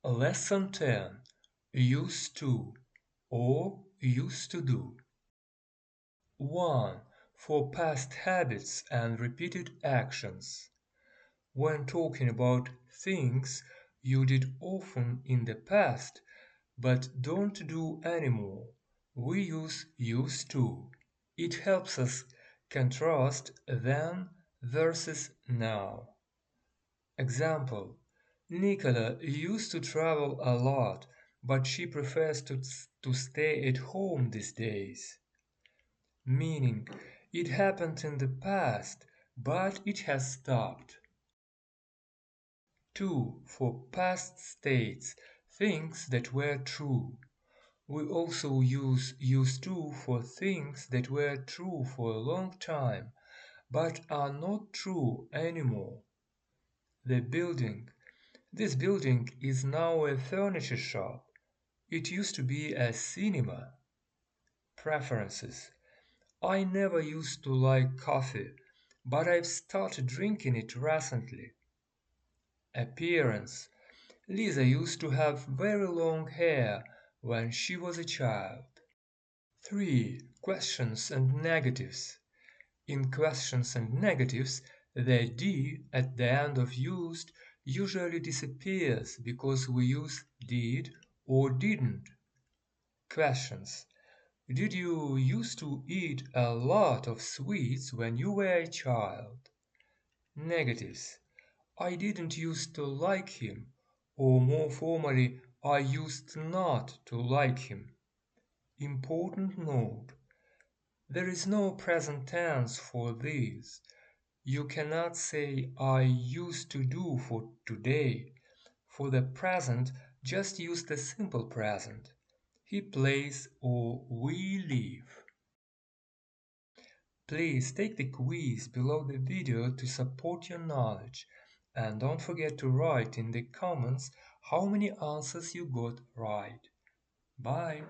Lesson 10. Used to or used to do. 1. For past habits and repeated actions. When talking about things you did often in the past but don't do anymore, we use used to. It helps us contrast then versus now. Example: Nicola used to travel a lot, but she prefers to stay at home these days. Meaning, it happened in the past, but it has stopped. 2. For past states, things that were true. We also use used to for things that were true for a long time, but are not true anymore. The building. This building is now a furniture shop. It used to be a cinema. Preferences. I never used to like coffee, but I've started drinking it recently. Appearance. Lisa used to have very long hair when she was a child. 3. Questions and negatives. In questions and negatives, the "d" at the end of used usually disappears because we use did or didn't. Questions: Did you used to eat a lot of sweets when you were a child? Negatives: I didn't used to like him, or more formally, I used not to like him. Important note: there is no present tense for these. You cannot say I used to do for today. For the present, just use the simple present. He plays or we leave. Please take the quiz below the video to support your knowledge, and don't forget to write in the comments how many answers you got right. Bye!